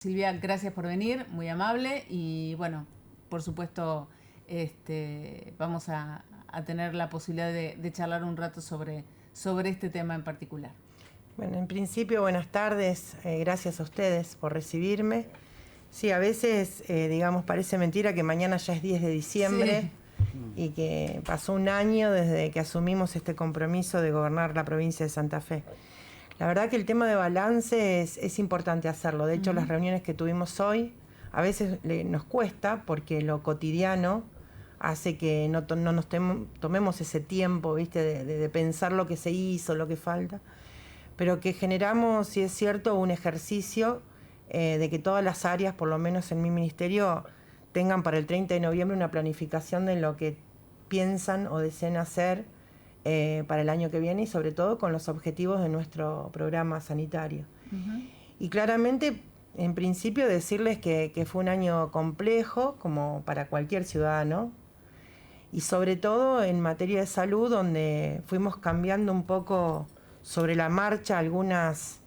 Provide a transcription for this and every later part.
Silvia, gracias por venir, muy amable y bueno, por supuesto vamos a tener la posibilidad de charlar un rato sobre este tema en particular. Bueno, en principio, buenas tardes, gracias a ustedes por recibirme. Sí, a veces, digamos, parece mentira que mañana ya es 10 de diciembre y que pasó un año desde que asumimos este compromiso de gobernar la provincia de Santa Fe. La verdad que el tema de balance es importante hacerlo. De hecho, las reuniones que tuvimos hoy a veces nos cuesta porque lo cotidiano hace que no nos tomemos ese tiempo, ¿viste? De pensar lo que se hizo, lo que falta. Pero que generamos, si es cierto, un ejercicio de que todas las áreas, por lo menos en mi ministerio, tengan para el 30 de noviembre una planificación de lo que piensan o desean hacer para el año que viene y sobre todo con los objetivos de nuestro programa sanitario. Y claramente, en principio, decirles que fue un año complejo, como para cualquier ciudadano, y sobre todo en materia de salud, donde fuimos cambiando un poco sobre la marcha algunas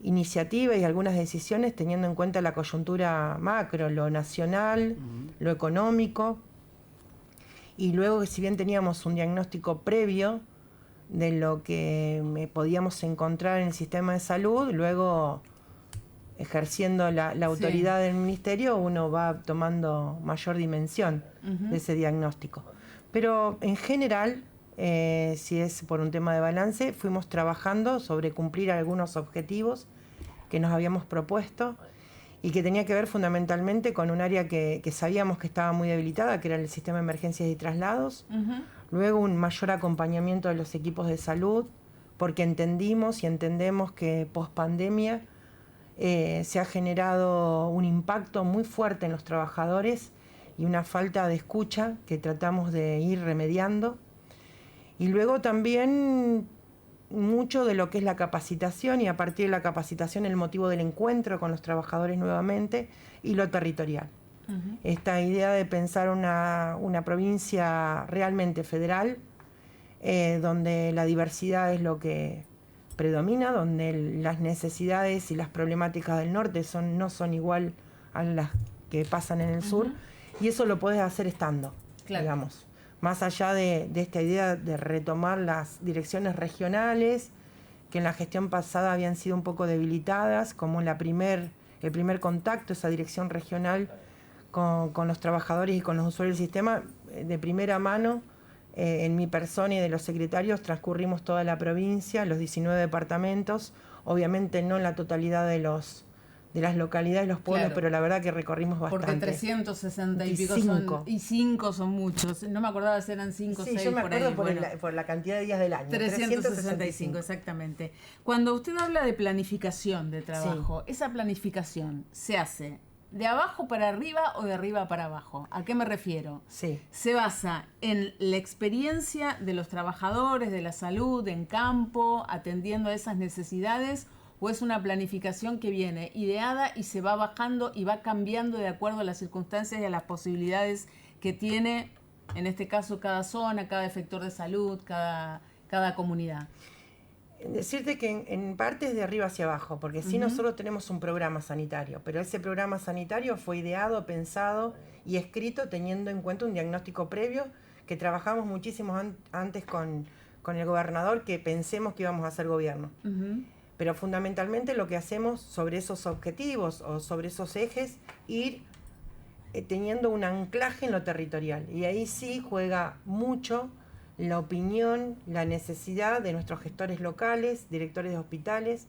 iniciativas y algunas decisiones teniendo en cuenta la coyuntura macro, lo nacional, lo económico, y luego, si bien teníamos un diagnóstico previo de lo que podíamos encontrar en el sistema de salud, luego ejerciendo la autoridad del ministerio, uno va tomando mayor dimensión de ese diagnóstico. Pero en general, si es por un tema de balance, fuimos trabajando sobre cumplir algunos objetivos que nos habíamos propuesto y que tenía que ver fundamentalmente con un área que sabíamos que estaba muy debilitada, que era el sistema de emergencias y traslados. Luego un mayor acompañamiento de los equipos de salud, porque entendimos y entendemos que pospandemia se ha generado un impacto muy fuerte en los trabajadores y una falta de escucha que tratamos de ir remediando. Y luego también mucho de lo que es la capacitación y a partir de la capacitación el motivo del encuentro con los trabajadores nuevamente y lo territorial. Esta idea de pensar una provincia realmente federal, donde la diversidad es lo que predomina, donde las necesidades y las problemáticas del norte no son igual a las que pasan en el sur, y eso lo podés hacer estando, digamos. Más allá de esta idea de retomar las direcciones regionales, que en la gestión pasada habían sido un poco debilitadas, como el primer contacto, esa dirección regional con los trabajadores y con los usuarios del sistema, de primera mano, en mi persona y de los secretarios, transcurrimos toda la provincia, los 19 departamentos, obviamente no en la totalidad de las localidades, los pueblos, pero la verdad que recorrimos bastante. Porque 360 y pico son, y 5 son muchos. No me acordaba si eran 5 o 6 yo me por acuerdo ahí. por la cantidad de días del año. 365, exactamente. Cuando usted habla de planificación de trabajo, ¿esa planificación se hace de abajo para arriba o de arriba para abajo? ¿A qué me refiero? Se basa en la experiencia de los trabajadores de la salud en campo, atendiendo a esas necesidades, ¿o es una planificación que viene ideada y se va bajando y va cambiando de acuerdo a las circunstancias y a las posibilidades que tiene, en este caso, cada zona, cada efector de salud, cada comunidad? Decirte que en parte es de arriba hacia abajo, porque sí nosotros tenemos un programa sanitario, pero ese programa sanitario fue ideado, pensado y escrito teniendo en cuenta un diagnóstico previo que trabajamos muchísimo antes con el gobernador, que pensemos que íbamos a hacer gobierno. Pero fundamentalmente lo que hacemos sobre esos objetivos o sobre esos ejes, ir teniendo un anclaje en lo territorial. Y ahí sí juega mucho la opinión, la necesidad de nuestros gestores locales, directores de hospitales,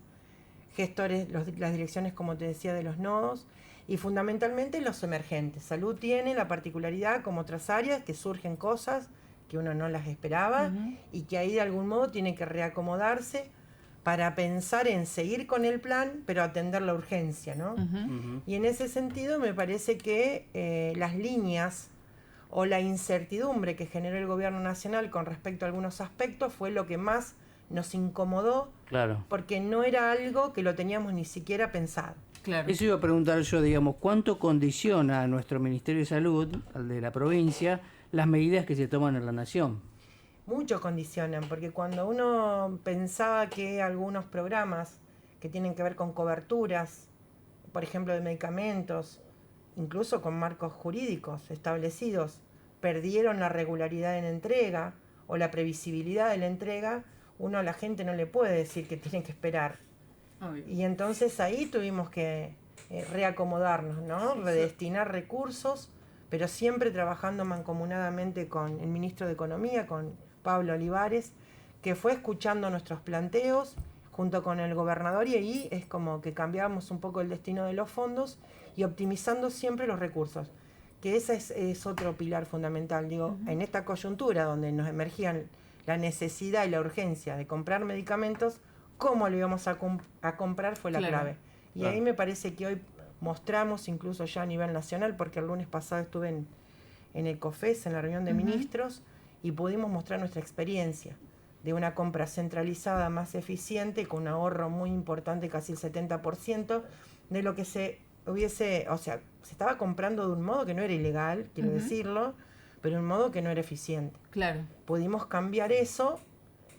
gestores, las direcciones, como te decía, de los nodos, y fundamentalmente los emergentes. Salud tiene la particularidad, como otras áreas, que surgen cosas que uno no las esperaba y que ahí de algún modo tiene que reacomodarse para pensar en seguir con el plan, pero atender la urgencia, ¿no? Y en ese sentido me parece que las líneas o la incertidumbre que generó el gobierno nacional con respecto a algunos aspectos fue lo que más nos incomodó, porque no era algo que lo teníamos ni siquiera pensado. Eso iba a preguntar yo, digamos, ¿cuánto condiciona a nuestro Ministerio de Salud, al de la provincia, las medidas que se toman en la nación? Mucho condicionan, porque cuando uno pensaba que algunos programas que tienen que ver con coberturas, por ejemplo, de medicamentos, incluso con marcos jurídicos establecidos, perdieron la regularidad en entrega o la previsibilidad de la entrega, uno a la gente no le puede decir que tiene que esperar. Y entonces ahí tuvimos que reacomodarnos, ¿no? Redestinar recursos, pero siempre trabajando mancomunadamente con el ministro de Economía, con Pablo Olivares, que fue escuchando nuestros planteos junto con el gobernador, y ahí es como que cambiamos un poco el destino de los fondos y optimizando siempre los recursos, que ese es otro pilar fundamental. Digo, en esta coyuntura donde nos emergían la necesidad y la urgencia de comprar medicamentos, cómo lo íbamos a comprar fue la clave. Y ahí me parece que hoy mostramos, incluso ya a nivel nacional, porque el lunes pasado estuve en el COFES, en la reunión de ministros, y pudimos mostrar nuestra experiencia de una compra centralizada más eficiente, con un ahorro muy importante, casi el 70%, de lo que se estaba comprando de un modo que no era ilegal, quiero decirlo, pero de un modo que no era eficiente. Claro. Pudimos cambiar eso,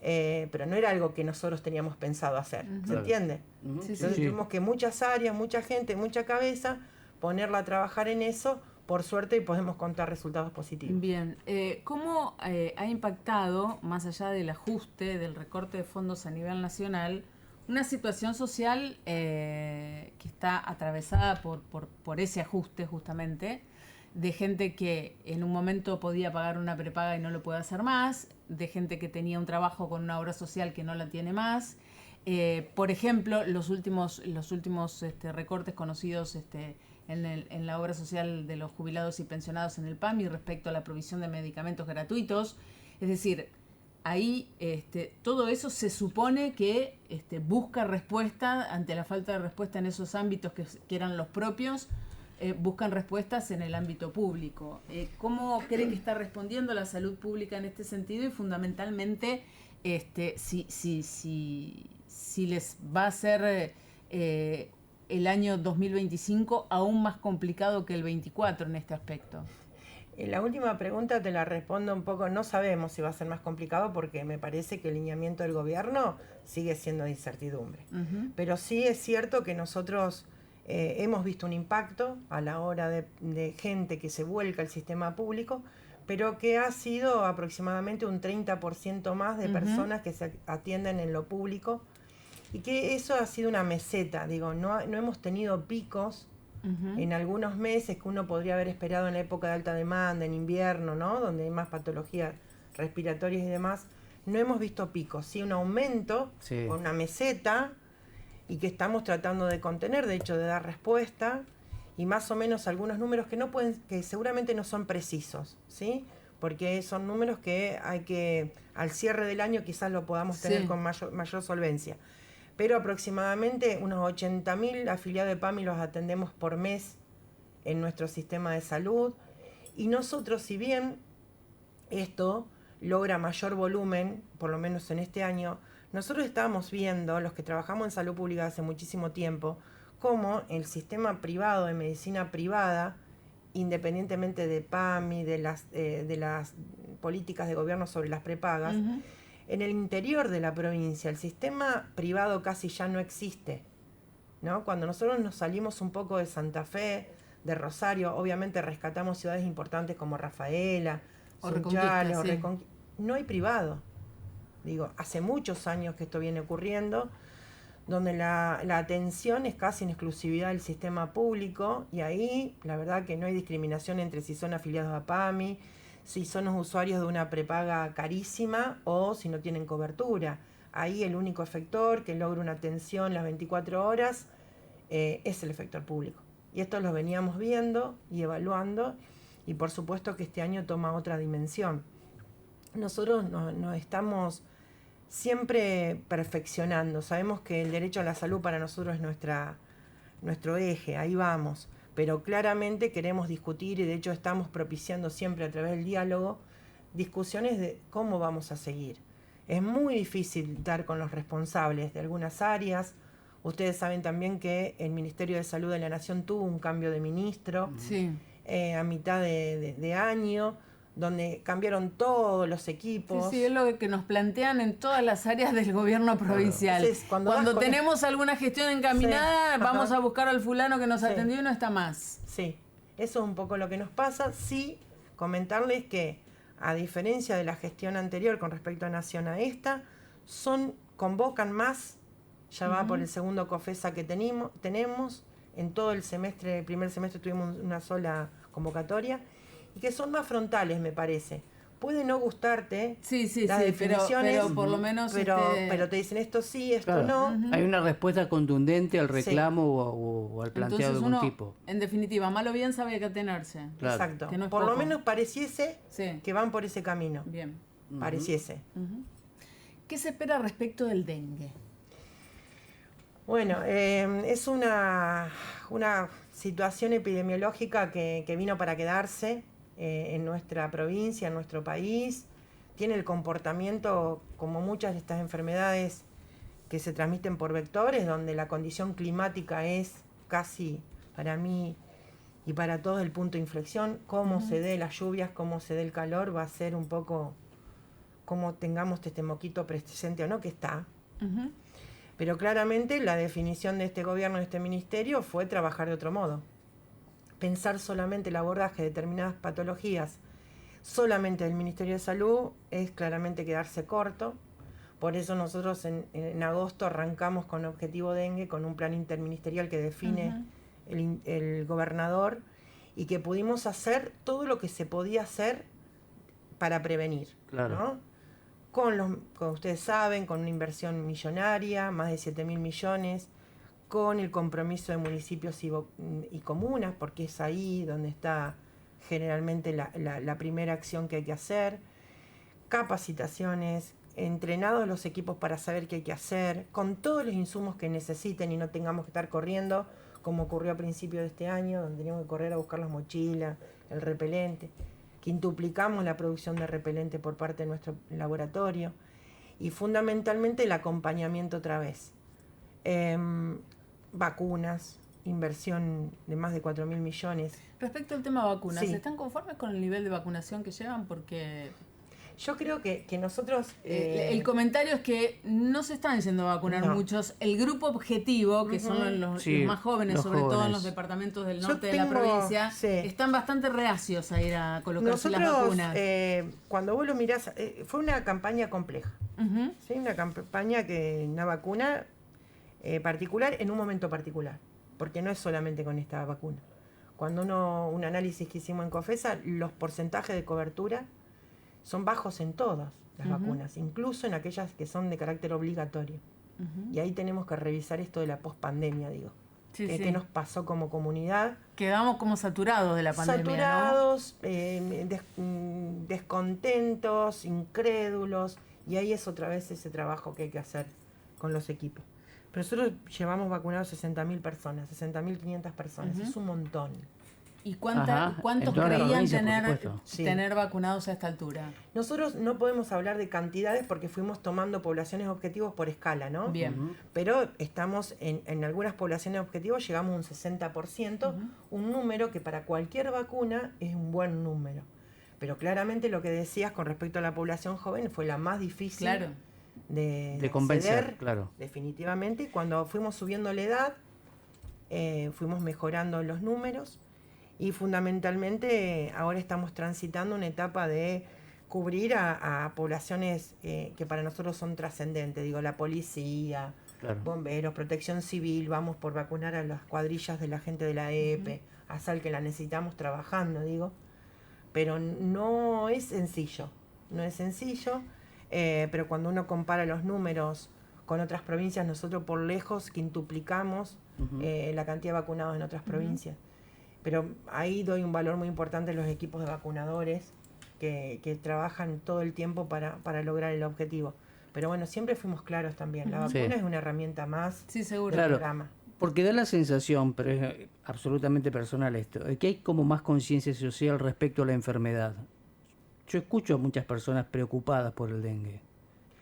pero no era algo que nosotros teníamos pensado hacer, ¿se entiende? Entonces tuvimos que muchas áreas, mucha gente, mucha cabeza, ponerla a trabajar en eso, por suerte, y podemos contar resultados positivos. Bien, ¿cómo ha impactado, más allá del ajuste, del recorte de fondos a nivel nacional, una situación social que está atravesada por ese ajuste justamente, de gente que en un momento podía pagar una prepaga y no lo puede hacer más, de gente que tenía un trabajo con una obra social que no la tiene más? Por ejemplo, los últimos recortes conocidos en la obra social de los jubilados y pensionados en el PAMI respecto a la provisión de medicamentos gratuitos. Es decir, ahí todo eso se supone que busca respuesta ante la falta de respuesta en esos ámbitos que eran los propios, buscan respuestas en el ámbito público. ¿Cómo cree que está respondiendo la salud pública en este sentido? Y fundamentalmente, si les va a ser el año 2025 aún más complicado que el 24 en este aspecto. La última pregunta te la respondo un poco, no sabemos si va a ser más complicado, porque me parece que el lineamiento del gobierno sigue siendo de incertidumbre. Pero sí es cierto que nosotros hemos visto un impacto a la hora de gente que se vuelca al sistema público, pero que ha sido aproximadamente un 30% más de personas que se atienden en lo público, y que eso ha sido una meseta. Digo, no hemos tenido picos en algunos meses que uno podría haber esperado en la época de alta demanda, en invierno, ¿no? Donde hay más patologías respiratorias y demás. No hemos visto picos, sí un aumento, con una meseta, y que estamos tratando de contener, de hecho de dar respuesta, y más o menos algunos números que seguramente no son precisos, ¿sí? Porque son números que hay que, al cierre del año quizás lo podamos tener con mayor solvencia. Pero aproximadamente unos 80.000 afiliados de PAMI los atendemos por mes en nuestro sistema de salud. Y nosotros, si bien esto logra mayor volumen, por lo menos en este año, nosotros estábamos viendo, los que trabajamos en salud pública hace muchísimo tiempo, cómo el sistema privado de medicina privada, independientemente de PAMI, de las políticas de gobierno sobre las prepagas, en el interior de la provincia el sistema privado casi ya no existe, ¿no? Cuando nosotros nos salimos un poco de Santa Fe, de Rosario, obviamente rescatamos ciudades importantes como Rafaela, Sunchales, no hay privado. Digo, hace muchos años que esto viene ocurriendo, donde la atención es casi en exclusividad del sistema público, y ahí la verdad que no hay discriminación entre si son afiliados a PAMI, si son los usuarios de una prepaga carísima o si no tienen cobertura. Ahí el único efector que logra una atención las 24 horas es el efector público. Y esto lo veníamos viendo y evaluando, y por supuesto que este año toma otra dimensión. Nosotros nos estamos siempre perfeccionando. Sabemos que el derecho a la salud para nosotros es nuestro eje, ahí vamos. Pero claramente queremos discutir, y de hecho estamos propiciando siempre a través del diálogo discusiones de cómo vamos a seguir. Es muy difícil dar con los responsables de algunas áreas. Ustedes saben también que el Ministerio de Salud de la Nación tuvo un cambio de ministro a mitad de año, donde cambiaron todos los equipos. Sí, es lo que nos plantean en todas las áreas del gobierno provincial. Entonces, cuando tenemos alguna gestión encaminada, vamos a buscar al fulano que nos Sí. atendió y no está más. Sí, eso es un poco lo que nos pasa. Sí, comentarles que, a diferencia de la gestión anterior con respecto a Nación a esta, convocan más, ya va por el segundo COFESA que tenemos, en todo el primer semestre tuvimos una sola convocatoria, y que son más frontales, me parece. Puede no gustarte las definiciones, pero por lo menos... pero te dicen esto sí, esto no. Hay una respuesta contundente al reclamo o al planteado Entonces de algún tipo. En definitiva, mal o bien sabe a qué atenerse. Claro. Exacto. Que no es por poco. lo menos pareciese que van por ese camino. Bien. Pareciese. ¿Qué se espera respecto del dengue? Bueno, es una situación epidemiológica que vino para quedarse en nuestra provincia, en nuestro país. Tiene el comportamiento, como muchas de estas enfermedades que se transmiten por vectores, donde la condición climática es casi, para mí y para todos, el punto de inflexión. Cómo se dé las lluvias, cómo se dé el calor, va a ser un poco cómo tengamos este moquito presente o no, que está. Pero claramente la definición de este gobierno, de este ministerio, fue trabajar de otro modo. Pensar solamente el abordaje de determinadas patologías solamente del Ministerio de Salud es claramente quedarse corto. Por eso nosotros en agosto arrancamos con Objetivo Dengue, con un plan interministerial que define el gobernador, y que pudimos hacer todo lo que se podía hacer para prevenir. Claro. ¿No? Como ustedes saben, con una inversión millonaria, más de 7.000 millones, con el compromiso de municipios y comunas, porque es ahí donde está generalmente la primera acción que hay que hacer, capacitaciones, entrenados los equipos para saber qué hay que hacer, con todos los insumos que necesiten y no tengamos que estar corriendo, como ocurrió a principios de este año, donde teníamos que correr a buscar las mochilas, el repelente. Quintuplicamos la producción de repelente por parte de nuestro laboratorio, y fundamentalmente el acompañamiento otra vez. Vacunas, inversión de más de 4.000 millones. Respecto al tema vacunas, ¿están conformes con el nivel de vacunación que llevan? Porque yo creo que nosotros... el comentario es que no se están yendo a vacunar muchos. El grupo objetivo, que son los más jóvenes, sobre todo en los departamentos del norte de la provincia, están bastante reacios a ir a colocarse las vacunas. Cuando vos lo mirás, fue una campaña compleja. ¿Sí? Una vacuna particular en un momento particular, porque no es solamente con esta vacuna. Cuando un análisis que hicimos en COFESA, los porcentajes de cobertura son bajos en todas las vacunas, incluso en aquellas que son de carácter obligatorio. Y ahí tenemos que revisar esto de la pospandemia, digo. ¿Qué nos pasó como comunidad? Quedamos como saturados de la pandemia, saturados, descontentos, incrédulos, y ahí es otra vez ese trabajo que hay que hacer con los equipos. Pero nosotros llevamos vacunados 60.000 personas, 60.500 personas, es un montón. ¿Y cuántos creían tener vacunados a esta altura? Nosotros no podemos hablar de cantidades porque fuimos tomando poblaciones objetivos por escala, ¿no? Bien. Pero estamos en algunas poblaciones objetivos, llegamos a un 60%, un número que para cualquier vacuna es un buen número. Pero claramente lo que decías con respecto a la población joven fue la más difícil de convencer, claro. Definitivamente. Cuando fuimos subiendo la edad, fuimos mejorando los números. Y fundamentalmente ahora estamos transitando una etapa de cubrir a poblaciones que para nosotros son trascendentes. Digo, la policía, bomberos, protección civil. Vamos por vacunar a las cuadrillas de la gente de la EPE, a SAL, que la necesitamos trabajando, digo. Pero no es sencillo. Pero cuando uno compara los números con otras provincias, nosotros por lejos quintuplicamos la cantidad de vacunados en otras provincias. Pero ahí doy un valor muy importante a los equipos de vacunadores que trabajan todo el tiempo para lograr el objetivo. Pero bueno, siempre fuimos claros también. La vacuna es una herramienta más seguro. del programa. Porque da la sensación, pero es absolutamente personal esto, de que hay como más conciencia social respecto a la enfermedad. Yo escucho a muchas personas preocupadas por el dengue.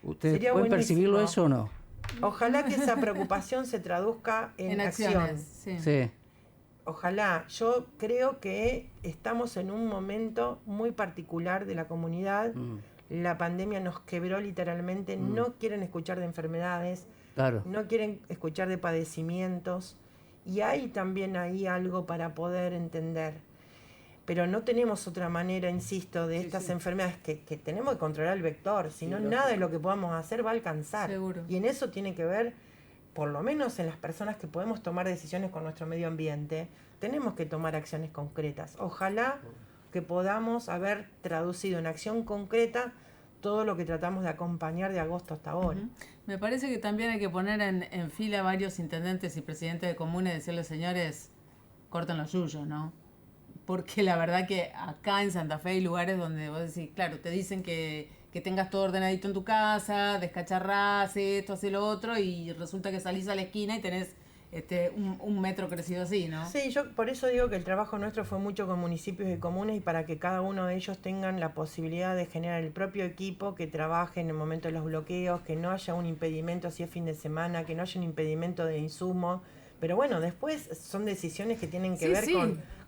¿Ustedes pueden percibirlo eso o no? Ojalá que esa preocupación se traduzca en acción. Sí. Ojalá. Yo creo que estamos en un momento muy particular de la comunidad. La pandemia nos quebró literalmente. No quieren escuchar de enfermedades. Claro. No quieren escuchar de padecimientos. Y hay también ahí algo para poder entender. Pero no tenemos otra manera, insisto, de estas enfermedades que tenemos que controlar el vector. Si no, nada de lo que podamos hacer va a alcanzar. Seguro. Y en eso tiene que ver, por lo menos en las personas que podemos tomar decisiones con nuestro medio ambiente, tenemos que tomar acciones concretas. Ojalá que podamos haber traducido en acción concreta todo lo que tratamos de acompañar de agosto hasta ahora. Me parece que también hay que poner en fila varios intendentes y presidentes de comunes y decirles, señores, corten lo suyo, ¿no? Porque la verdad que acá en Santa Fe hay lugares donde vos decís, claro, te dicen que tengas todo ordenadito en tu casa, descacharrás esto, hace lo otro, y resulta que salís a la esquina y tenés un metro crecido así, ¿no? Sí, yo por eso digo que el trabajo nuestro fue mucho con municipios y comunes y para que cada uno de ellos tengan la posibilidad de generar el propio equipo que trabaje en el momento de los bloqueos, que no haya un impedimento si es fin de semana, que no haya un impedimento de insumos. Pero bueno, después son decisiones que tienen que ver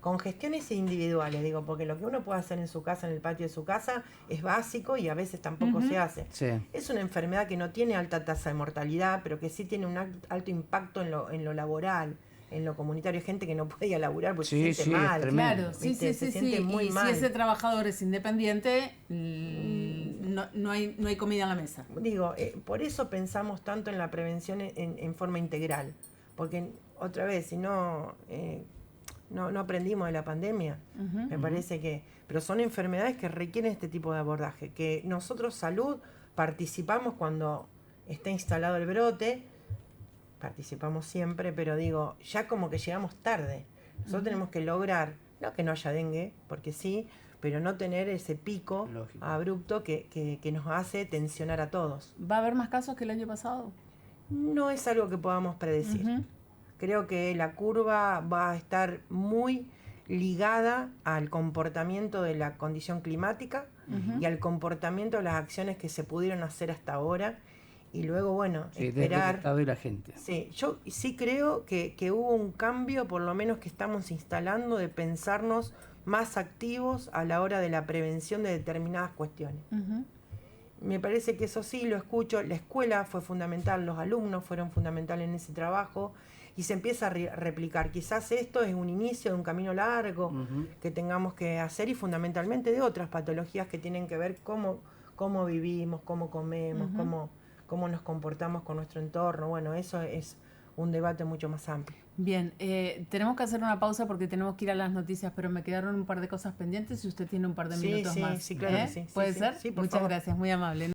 con gestiones individuales, digo, porque lo que uno puede hacer en su casa, en el patio de su casa, es básico y a veces tampoco se hace. Sí. Es una enfermedad que no tiene alta tasa de mortalidad, pero que sí tiene un alto impacto en lo laboral, en lo comunitario. Hay gente que no puede ir a laburar porque se siente mal. Claro, se siente muy mal. Si ese trabajador es independiente, no hay comida en la mesa. Digo, por eso pensamos tanto en la prevención en forma integral. Porque, otra vez, si no aprendimos de la pandemia, me parece que... Pero son enfermedades que requieren este tipo de abordaje, que nosotros, salud, participamos cuando está instalado el brote, participamos siempre, pero digo, ya como que llegamos tarde. Nosotros tenemos que lograr, no que no haya dengue, porque sí, pero no tener ese pico abrupto que nos hace tensionar a todos. ¿Va a haber más casos que el año pasado? No es algo que podamos predecir. Creo que la curva va a estar muy ligada al comportamiento de la condición climática y al comportamiento de las acciones que se pudieron hacer hasta ahora. Y luego, bueno, esperar. El Estado y la gente. Sí, yo sí creo que hubo un cambio, por lo menos que estamos instalando, de pensarnos más activos a la hora de la prevención de determinadas cuestiones. Me parece que eso sí lo escucho. La escuela fue fundamental, los alumnos fueron fundamentales en ese trabajo y se empieza a replicar. Quizás esto es un inicio de un camino largo que tengamos que hacer y fundamentalmente de otras patologías que tienen que ver cómo vivimos, cómo comemos, cómo nos comportamos con nuestro entorno. Bueno, eso es un debate mucho más amplio. Bien, tenemos que hacer una pausa porque tenemos que ir a las noticias, pero me quedaron un par de cosas pendientes y usted tiene un par de minutos más. Sí, claro que sí. ¿Puede ser? Sí, por Muchas favor. gracias, muy amable.